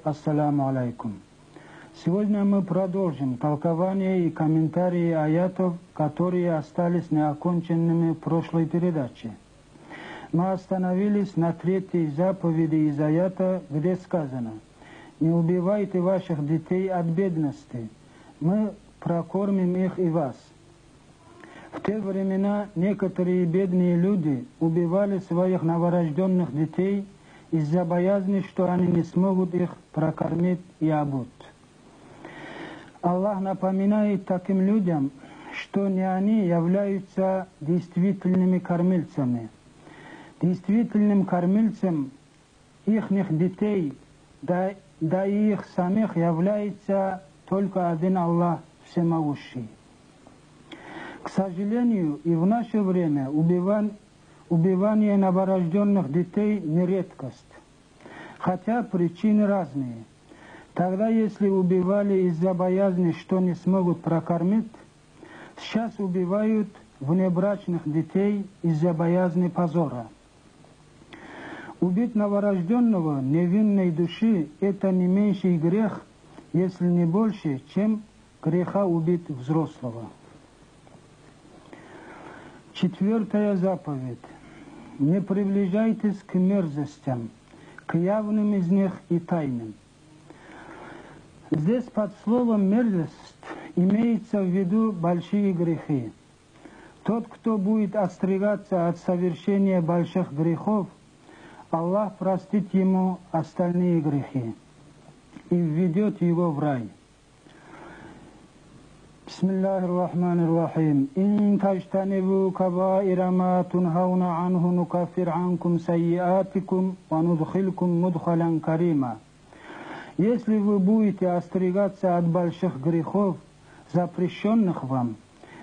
Ассаламу алейкум. Сегодня мы продолжим толкование и комментарии аятов, которые остались неоконченными в прошлой передаче. Мы остановились на третьей заповеди из аята, где сказано: «Не убивайте ваших детей от бедности, мы прокормим их и вас». В те времена некоторые бедные люди убивали своих новорожденных детей из-за боязни, что они не смогут их прокормить и обуть. Аллах напоминает таким людям, что не они являются действительными кормильцами. Действительным кормильцем ихних детей, да и их самих, является только один Аллах Всемогущий. К сожалению, и в наше время убивание новорожденных детей не редкость, хотя причины разные. Тогда, если убивали из-за боязни, что не смогут прокормить, сейчас убивают внебрачных детей из-за боязни позора. Убить новорожденного невинной души – это не меньший грех, если не больше, чем греха убить взрослого. Четвертая заповедь. Не приближайтесь к мерзостям, к явным из них и тайным. Здесь под словом «мерзость» имеется в виду большие грехи. Тот, кто будет остерегаться от совершения больших грехов, Аллах простит ему остальные грехи и введет его в рай. Бисмиллахир-рахманир-рахим. Ин таджтанибу кабаира ма тунхауна анху нукаффир анкум сайиатикум ва нудхилкум мудхалан карима. Если вы будете остерегаться от больших грехов, запрещенных вам,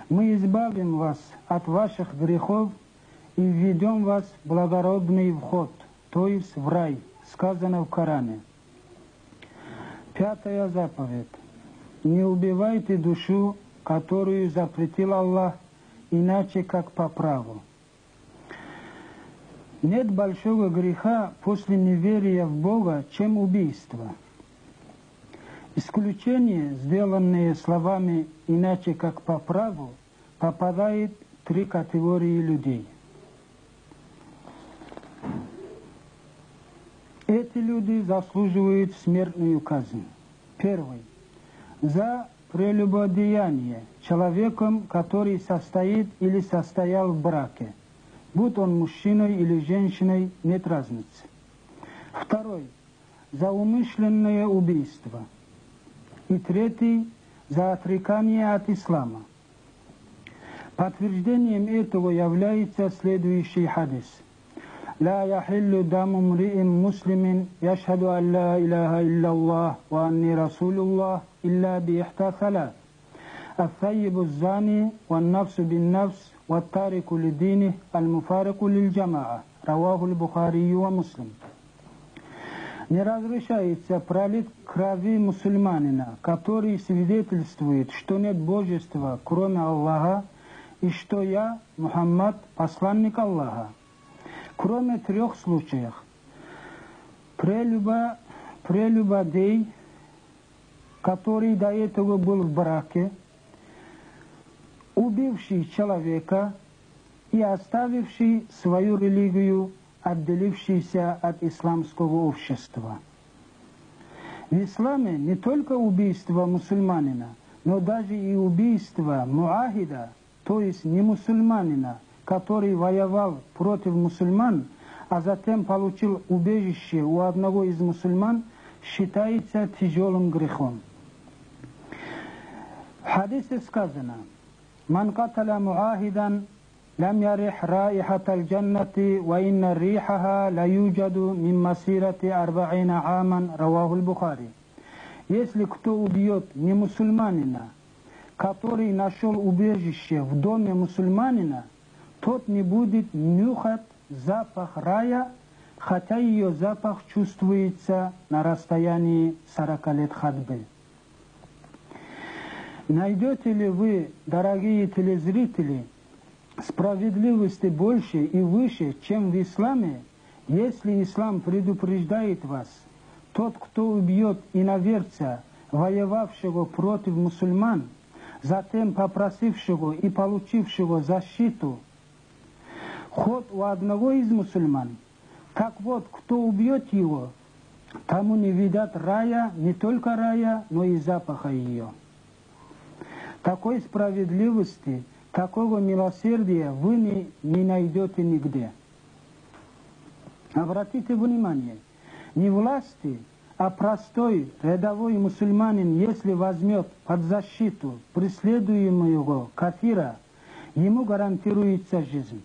мы избавим вас от ваших грехов и введем вас в благородный вход, то есть в рай, сказано в Коране. Пятая заповедь. Не убивайте душу, которую запретил Аллах, иначе как по праву. Нет большого греха после неверия в Бога, чем убийство. Исключение, сделанное словами «иначе как по праву», попадает в три категории людей. Эти люди заслуживают смертную казнь. Первый. За прелюбодеяние человеком, который состоит или состоял в браке. Будь он мужчиной или женщиной, нет разницы. Второй. За умышленное убийство. И третий. За отрекание от ислама. Подтверждением этого является следующий хадис. لا يحل دم امرئ مسلم يشهد أن لا إله إلا الله وأني رسول الله إلا بإحدى ثلاث: الثيب الزاني والنفس بالنفس والتارك لدينه المفارق للجماعة. رواه البخاري ومسلم. Не разрешается пролить крови мусульманина, который свидетельствует, что нет божества, кроме Аллаха, и что я, Мухаммад, посланник Аллаха. Кроме трех случаев: прелюбодей, который до этого был в браке, убивший человека и оставивший свою религию, отделившийся от исламского общества. В исламе не только убийство мусульманина, но даже и убийство муахида, то есть не мусульманина, который воевал против мусульман, а затем получил убежище у одного из мусульман, считается тяжелым грехом. В хадисе сказано: «Ман каталя муахидан лам ярих раихата аль-джаннати ва инна рихаха ла юджаду мин масирати арбаина аман». Раваху аль-Бухари. Если кто убьет не мусульманина, который нашел убежище в доме мусульманина, тот не будет нюхать запах рая, хотя ее запах чувствуется на расстоянии 40 лет ходьбы. Найдете ли вы, дорогие телезрители, справедливости больше и выше, чем в исламе, если ислам предупреждает вас, тот, кто убьет иноверца, воевавшего против мусульман, затем попросившего и получившего защиту, ход у одного из мусульман, так вот, кто убьет его, тому не видят рая, не только рая, но и запаха ее. Такой справедливости, такого милосердия вы не найдете нигде. Обратите внимание, не власти, а простой рядовой мусульманин, если возьмет под защиту преследуемого кафира, ему гарантируется жизнь.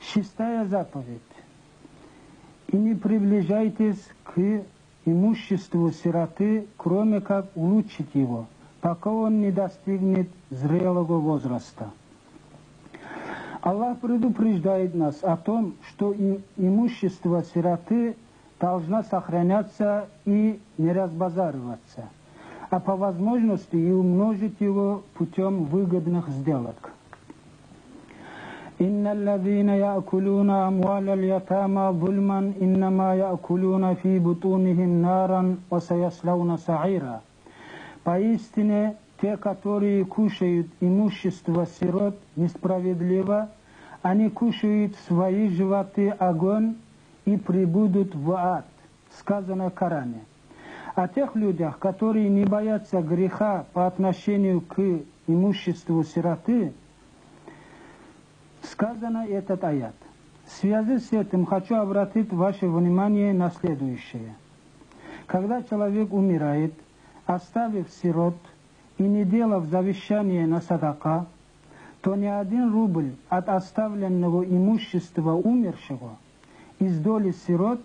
6-я заповедь. И не приближайтесь к имуществу сироты, кроме как улучшить его, пока он не достигнет зрелого возраста. Аллах предупреждает нас о том, что имущество сироты должно сохраняться и не разбазариваться, а по возможности и умножить его путем выгодных сделок. إن الذين يأكلون أموال اليتامى ظلما إنما يأكلون في بطونهم نارا وسيصلون سعيرا. Поистине, те, которые кушают имущество сирот несправедливо, они кушают в свои животы огонь и прибудут в ад, сказано в Коране. О тех людях, которые не боятся греха по отношению к имуществу сироты, сказано этот аят. В связи с этим хочу обратить ваше внимание на следующее. Когда человек умирает, оставив сирот и не делав завещание на садака, то ни 1 рубль от оставленного имущества умершего из доли сирот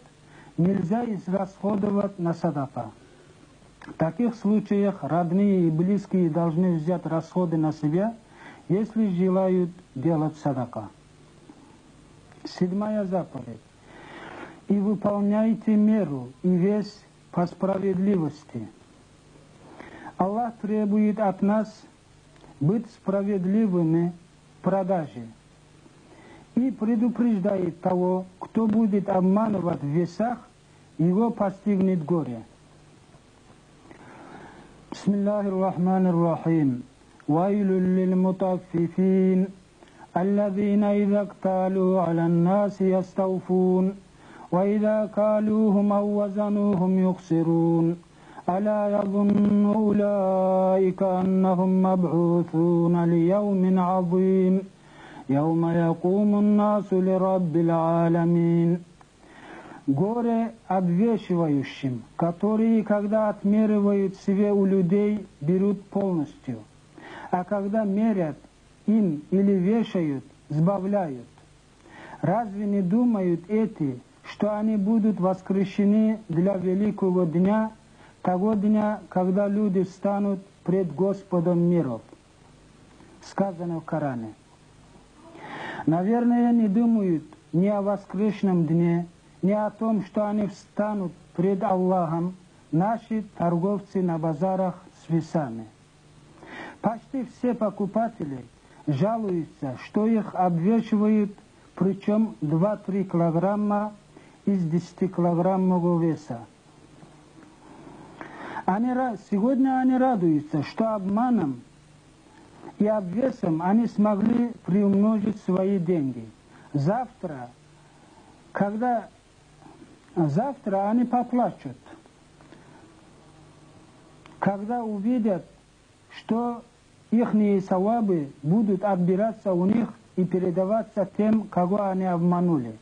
нельзя израсходовать на садака. В таких случаях родные и близкие должны взять расходы на себя, если желают делать садака. 7-я заповедь. И выполняйте меру и вес по справедливости. Аллах требует от нас быть справедливыми в продаже и предупреждает того, кто будет обманывать в весах, его постигнет горе. Бисмиллахир-рахманир-рахим. ويل للمطففين الذين إذا اكتالوا على الناس يستوفون وإذا كالوهم أو وزنوهم يخسرون ألا يظن أولئك أنهم مبعوثون ليوم عظيم يوم يقوم الناس لرب العالمين. Горе обвешивающим, которые, когда отмеривают себе у людей, берут полностью, а когда мерят им или вешают, сбавляют. Разве не думают эти, что они будут воскрешены для великого дня, того дня, когда люди встанут пред Господом миров? Сказано в Коране. Наверное, не думают ни о воскрешенном дне, ни о том, что они встанут пред Аллахом, наши торговцы на базарах с весами. Почти все покупатели жалуются, что их обвешивают, причем 2-3 килограмма из 10-килограммового веса. Сегодня они радуются, что обманом и обвесом они смогли приумножить свои деньги. Завтра они поплачут, когда увидят, что ихние савабы будут отбираться у них и передаваться тем, кого они обманули.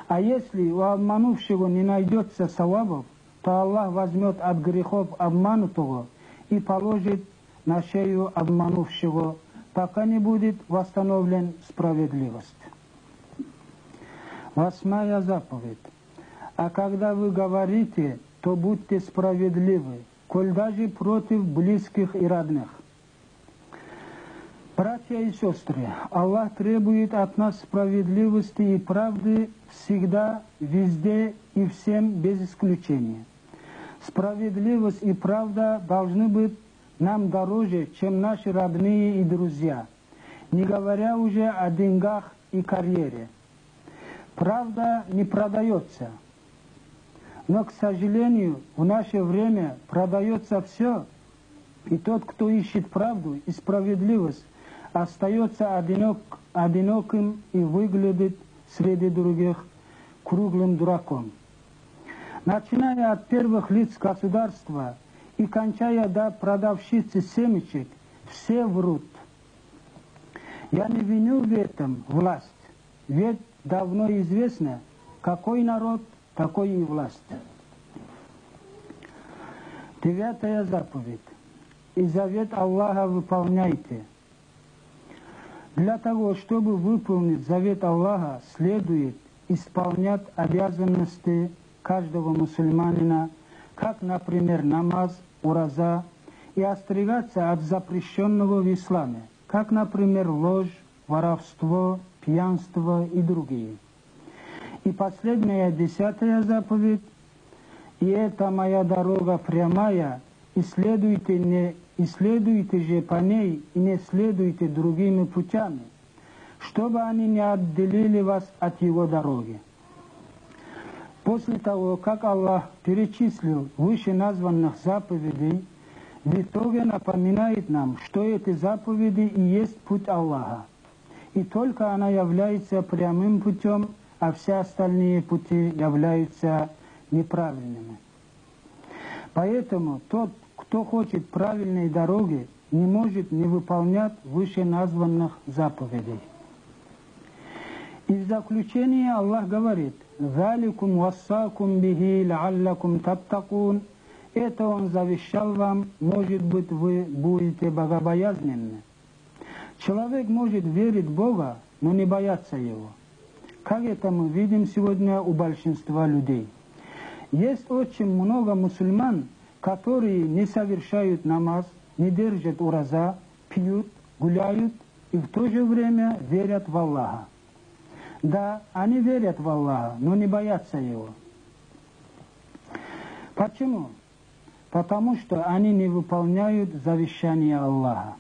А если у обманувшего не найдется савабов, то Аллах возьмет от грехов обманутого и положит на шею обманувшего, пока не будет восстановлен справедливость. 8-я заповедь. А когда вы говорите, то будьте справедливы, коль даже против близких и родных. Братья и сестры, Аллах требует от нас справедливости и правды всегда, везде и всем без исключения. Справедливость и правда должны быть нам дороже, чем наши родные и друзья, не говоря уже о деньгах и карьере. Правда не продается, Но, к сожалению, в наше время продается все, и тот, кто ищет правду и справедливость, остается одиноким и выглядит среди других круглым дураком. Начиная от первых лиц государства и кончая до продавщицы семечек, все врут. Я не виню в этом власть, ведь давно известно, какой народ, такой и власть. 9-я заповедь. И завет Аллаха выполняйте. Для того, чтобы выполнить завет Аллаха, следует исполнять обязанности каждого мусульманина, как, например, намаз, ураза, и остерегаться от запрещенного в исламе, как, например, ложь, воровство, пьянство и другие. И последняя 10-я заповедь. И это моя дорога прямая, и следуйте же по ней, и не следуйте другими путями, чтобы они не отделили вас от его дороги. После того, как Аллах перечислил вышеназванных заповедей, в итоге напоминает нам, что эти заповеди и есть путь Аллаха, и только она является прямым путем, а все остальные пути являются неправильными. Поэтому тот, кто хочет правильной дороги, не может не выполнять вышеназванных заповедей. И в заключение Аллах говорит: «Заликум вассакум бихи лааллакум таттакун». Это Он завещал вам, может быть, вы будете богобоязненны. Человек может верить в Бога, но не бояться Его. Как это мы видим сегодня у большинства людей. Есть очень много мусульман, которые не совершают намаз, не держат ураза, пьют, гуляют и в то же время верят в Аллаха. Да, они верят в Аллаха, но не боятся Его. Почему? Потому что они не выполняют завещание Аллаха.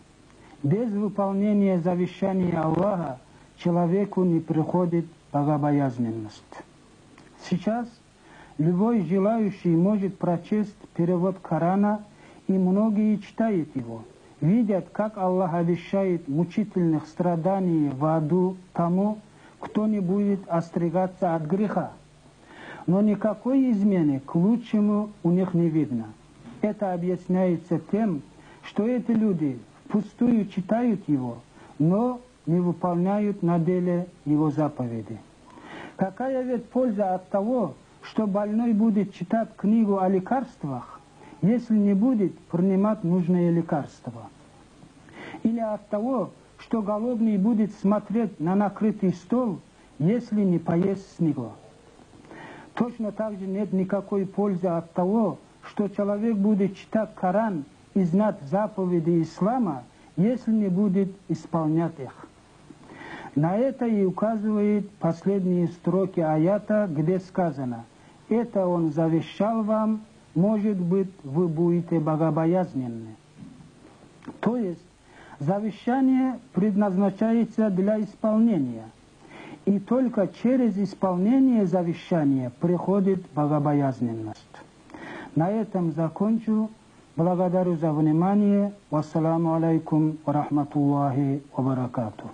Без выполнения завещания Аллаха человеку не приходит богобоязненность. Сейчас любой желающий может прочесть перевод Корана, и многие читают его, видят, как Аллах обещает мучительных страданий в аду тому, кто не будет остерегаться от греха. Но никакой измены к лучшему у них не видно. Это объясняется тем, что эти люди впустую читают его, но не выполняют на деле его заповеди. Какая ведь польза от того, что больной будет читать книгу о лекарствах, если не будет принимать нужные лекарства? Или от того, что голодный будет смотреть на накрытый стол, если не поесть с него? Точно так же нет никакой пользы от того, что человек будет читать Коран и знать заповеди ислама, если не будет исполнять их. На это и указывает последние строки аята, где сказано: «Это Он завещал вам, может быть, вы будете богобоязненны». То есть завещание предназначается для исполнения, и только через исполнение завещания приходит богобоязненность. На этом закончу. Благодарю за внимание. Вассаламу алейкум ва рахматуллахи ва баракатух.